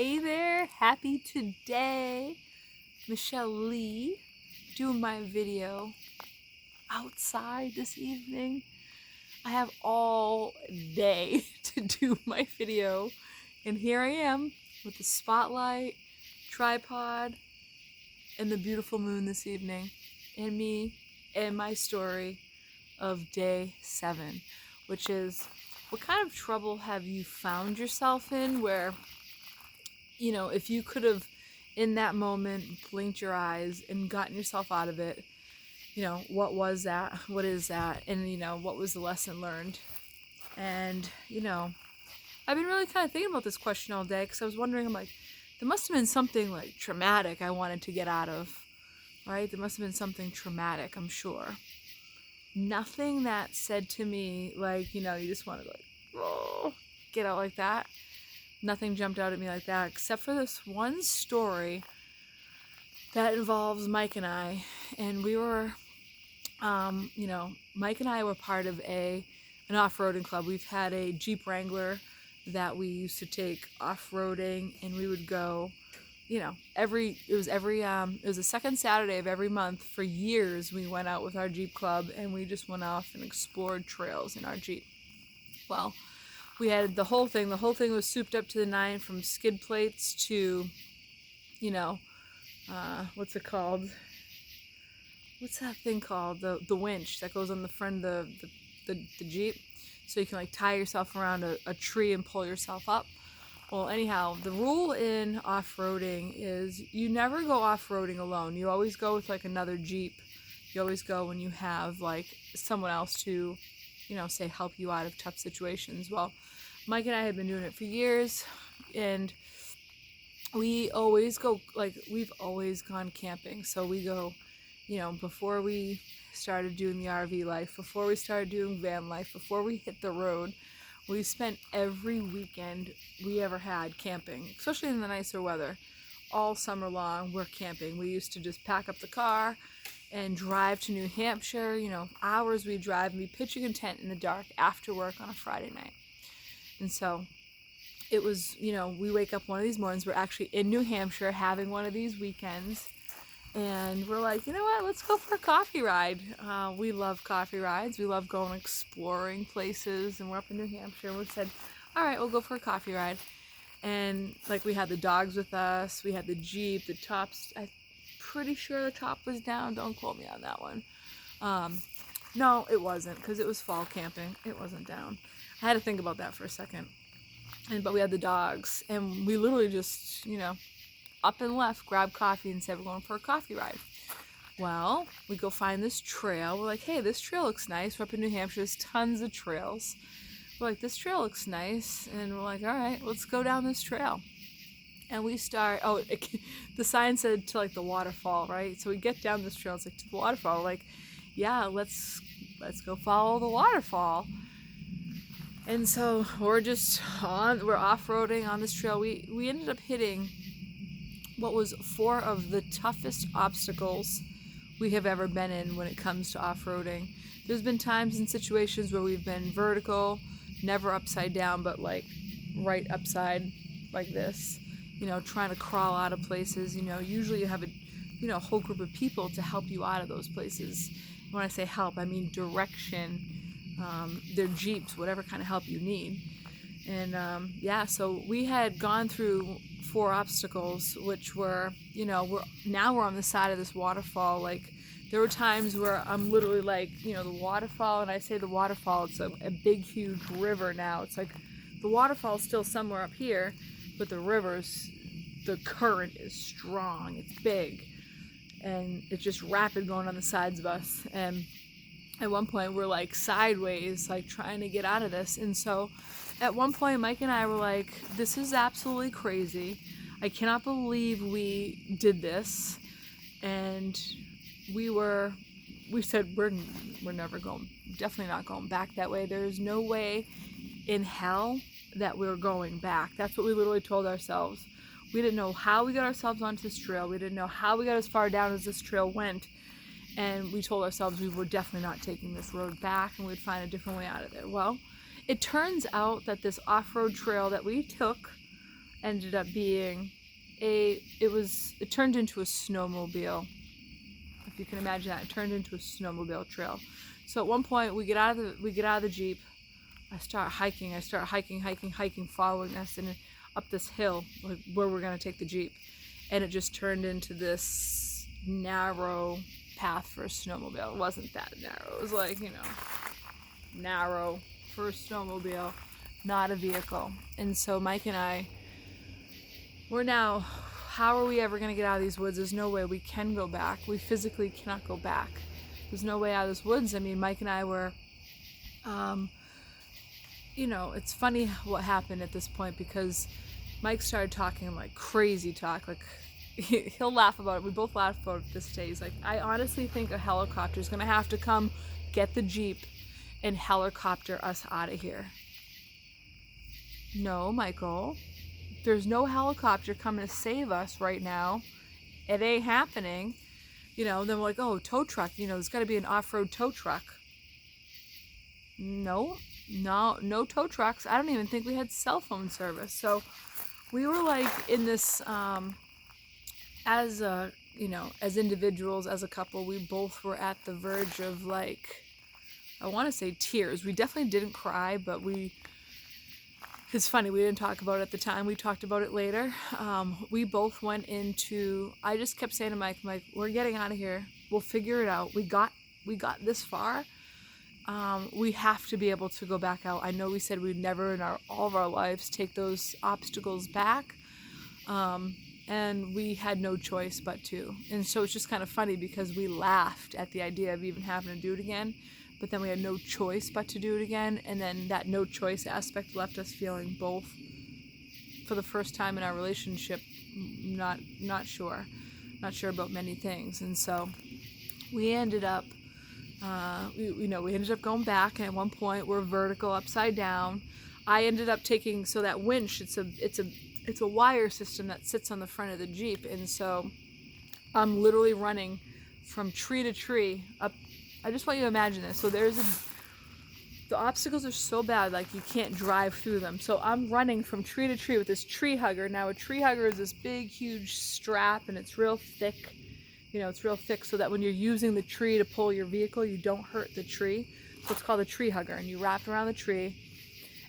Hey there, happy today. Michelle Lee doing my video outside this evening. I have all day to do my video, and here I am with the spotlight, tripod, and the beautiful moon this evening, and me and my story of day 7, which is what kind of trouble have you found yourself in where if you could have in that moment blinked your eyes and gotten yourself out of it, what was that? What is that? And, what was the lesson learned? And, I've been really kind of thinking about this question all day because I was wondering, I'm like, there must have been something like traumatic I wanted to get out of, right? There must have been something traumatic, I'm sure. Nothing that said to me, like, you just want to, like, oh, get out like that. Nothing jumped out at me like that, except for this one story that involves Mike and I. And we were, Mike and I were part of an off-roading club. We've had a Jeep Wrangler that we used to take off-roading, and we would go, it was the second Saturday of every month for years. We went out with our Jeep club, and we just went off and explored trails in our Jeep. Well, we had the whole thing. The whole thing was souped up to the nine, from skid plates to, what's it called? What's that thing called? The winch that goes on the front of the Jeep, so you can like tie yourself around a tree and pull yourself up. Well, anyhow, the rule in off-roading is you never go off-roading alone. You always go with like another Jeep. You always go when you have like someone else to, say help you out of tough situations. Well, Mike and I had been doing it for years, and we always go, like, we've always gone camping. So we go, before we started doing the RV life, before we started doing van life, before we hit the road, we spent every weekend we ever had camping, especially in the nicer weather. All summer long, we're camping. We used to just pack up the car and drive to New Hampshire, hours we drive and be pitching a tent in the dark after work on a Friday night. And so it was, we wake up one of these mornings, we're actually in New Hampshire having one of these weekends, and we're like, you know what, let's go for a coffee ride. We love coffee rides. We love going exploring places, and we're up in New Hampshire, and we said, all right, we'll go for a coffee ride. And like, we had the dogs with us, we had the Jeep, the tops, I'm pretty sure the top was down, don't quote me on that one. No, it wasn't, because it was fall camping. It wasn't down. I had to think about that for a second. But we had the dogs, and we literally just, up and left, grabbed coffee, and said we're going for a coffee ride. Well, we go find this trail. We're like, hey, this trail looks nice. We're up in New Hampshire. There's tons of trails. We're like, this trail looks nice. And we're like, all right, let's go down this trail. And we start, the sign said to like the waterfall, right? So we get down this trail, it's like to the waterfall. We're like, yeah, let's go follow the waterfall. And so we're off-roading on this trail. We ended up hitting what was 4 of the toughest obstacles we have ever been in when it comes to off-roading. There's been times and situations where we've been vertical, never upside down, but like right upside like this, trying to crawl out of places. Usually you have a whole group of people to help you out of those places. When I say help, I mean direction, their Jeeps, whatever kind of help you need. And so we had gone through 4 obstacles, which were, we're on the side of this waterfall. Like, there were times where I'm literally like, the waterfall, and I say the waterfall, it's a big, huge river now. It's like the waterfall's still somewhere up here, but the current is strong, it's big, and it's just rapid going on the sides of us. And at one point we're like sideways, like trying to get out of this. And so at one point Mike and I were like, this is absolutely crazy. I cannot believe we did this. And we said we're definitely not going back that way. There's no way in hell that we're going back. That's what we literally told ourselves. We didn't know how we got ourselves onto this trail. We didn't know how we got as far down as this trail went. And we told ourselves we were definitely not taking this road back, and we'd find a different way out of there. Well, it turns out that this off-road trail that we took ended up being it turned into a snowmobile. If you can imagine that, it turned into a snowmobile trail. So at one point we get out of the Jeep. I start hiking, following us and up this hill, like where we're gonna take the Jeep. And it just turned into this narrow path for a snowmobile. It wasn't that narrow. It was like, narrow for a snowmobile, not a vehicle. And so Mike and I, we're now, how are we ever going to get out of these woods? There's no way we can go back. We physically cannot go back. There's no way out of these woods. I mean, Mike and I were, it's funny what happened at this point, because Mike started talking like crazy talk, like he'll laugh about it. We both laugh about it this day. He's like, I honestly think a helicopter is going to have to come get the Jeep and helicopter us out of here. No, Michael, there's no helicopter coming to save us right now. It ain't happening. Then we're like, oh, tow truck, there's got to be an off-road tow truck. No tow trucks. I don't even think we had cell phone service. So we were like in this, as individuals, as a couple, we both were at the verge of, like, I want to say tears. We definitely didn't cry, but it's funny, we didn't talk about it at the time. We talked about it later. We both went into, I just kept saying to Mike, we're getting out of here. We'll figure it out. We got this far. We have to be able to go back out. I know we said we'd never in all of our lives take those obstacles back. And we had no choice but to. And so it's just kind of funny, because we laughed at the idea of even having to do it again, but then we had no choice but to do it again. And then that no choice aspect left us feeling both, for the first time in our relationship, not sure about many things. And so we ended up, we ended up going back, and at one point we're vertical upside down. I ended up taking, so that winch, it's a wire system that sits on the front of the Jeep, and so I'm literally running from tree to tree up. I just want you to imagine this. So the obstacles are so bad, like you can't drive through them. So I'm running from tree to tree with this tree hugger. Now a tree hugger is this big, huge strap, and it's real thick. It's real thick so that when you're using the tree to pull your vehicle, you don't hurt the tree. So it's called a tree hugger, and you wrap around the tree.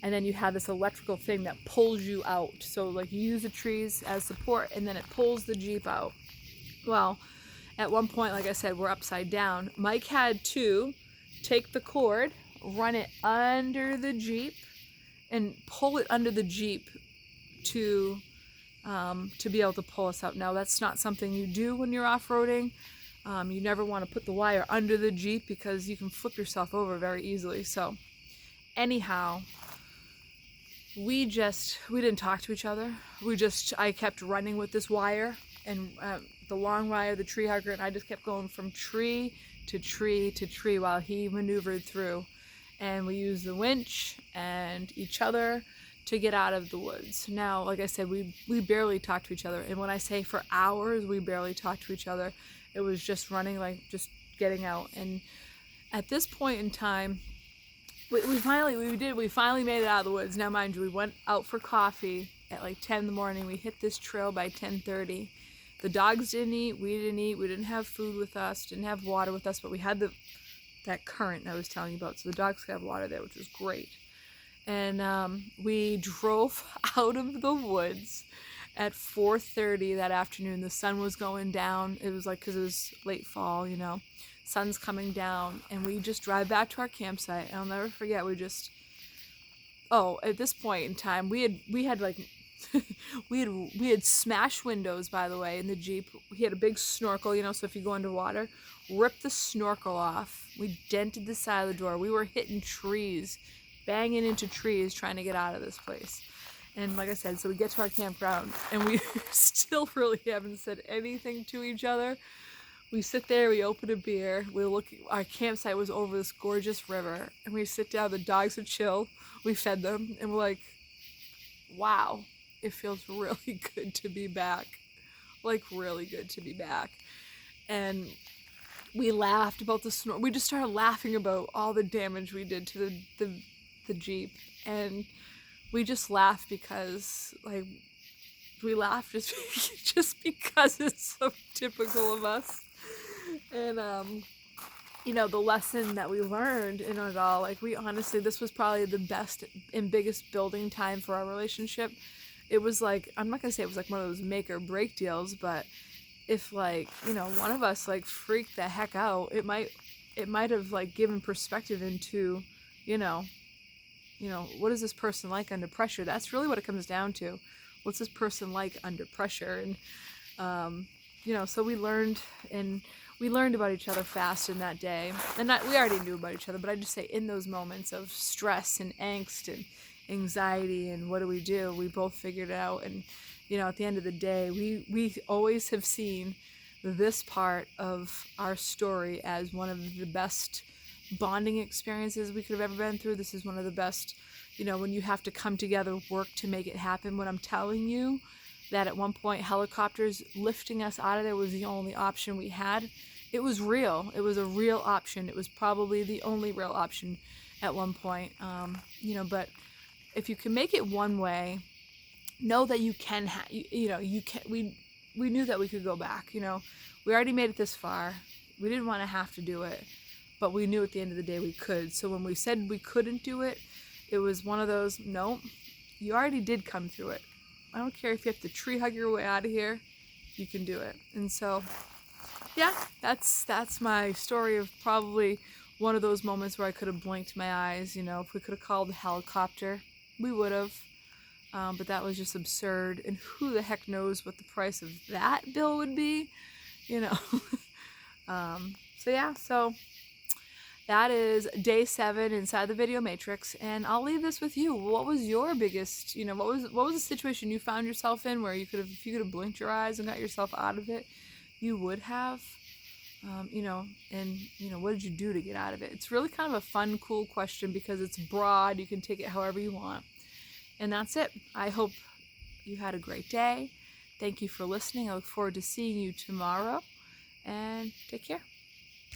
And then you have this electrical thing that pulls you out. So like you use the trees as support, and then it pulls the Jeep out. Well, at one point, like I said, we're upside down. Mike had to take the cord, run it under the Jeep, and pull it under the Jeep to be able to pull us out. Now, that's not something you do when you're off-roading. You never want to put the wire under the Jeep, because you can flip yourself over very easily. So anyhow, we didn't talk to each other. I kept running with this wire, and the long wire, the tree hugger, and I just kept going from tree to tree to tree while he maneuvered through. And we used the winch and each other to get out of the woods. Now, like I said, we barely talked to each other. And when I say for hours, we barely talked to each other. It was just running, like just getting out. And at this point in time, we finally made it out of the woods. Now, mind you, we went out for coffee at like 10 in the morning. We hit this trail by 10:30. The dogs didn't eat. We didn't eat. We didn't have food with us. Didn't have water with us. But we had that current I was telling you about. So the dogs could have water there, which was great. And we drove out of the woods at 4:30 that afternoon. The sun was going down. It was like, because it was late fall, sun's coming down, and we just drive back to our campsite. And I'll never forget, at this point in time, we had like we had smashed windows, by the way, in the Jeep. We had a big snorkel, so if you go underwater, ripped the snorkel off. We dented the side of the door. We were hitting trees, banging into trees, trying to get out of this place. And like I said, so we get to our campground, and we still really haven't said anything to each other. We sit there, we open a beer, our campsite was over this gorgeous river, and we sit down, the dogs are chill, we fed them, and we're like, wow, it feels really good to be back. Like, really good to be back. And we laughed about the snow. We just started laughing about all the damage we did to the Jeep. And we just laughed because, like, we laugh just just because it's so typical of us. And the lesson that we learned in it all, like, we honestly, this was probably the best and biggest building time for our relationship. It was like, I'm not gonna say it was like one of those make or break deals, but if, like, one of us like freaked the heck out, it might have like given perspective into, you know, what is this person like under pressure? That's really what it comes down to. What's this person like under pressure? And so we learned about each other fast in that day. And we already knew about each other, but I just say, in those moments of stress and angst and anxiety and what do, we both figured it out. And at the end of the day, we always have seen this part of our story as one of the best bonding experiences we could have ever been through. This is one of the best, when you have to come together, work to make it happen. When I'm telling you that at one point helicopters lifting us out of there was the only option we had, it was real. It was a real option. It was probably the only real option at one point. But if you can make it one way, know that you can you can. We knew that we could go back. We already made it this far. We didn't want to have to do it, but we knew at the end of the day we could. So when we said we couldn't do it, it was one of those, no, you already did come through it. I don't care if you have to tree hug your way out of here, you can do it. And so, yeah, that's my story of probably one of those moments where I could have blinked my eyes. If we could have called the helicopter, we would have. But that was just absurd. And who the heck knows what the price of that bill would be, So that is day 7 inside the video matrix, and I'll leave this with you. What was your biggest, what was the situation you found yourself in where if you could have blinked your eyes and got yourself out of it, you would have, and what did you do to get out of it? It's really kind of a fun, cool question because it's broad. You can take it however you want. And that's it. I hope you had a great day. Thank you for listening. I look forward to seeing you tomorrow, and take care.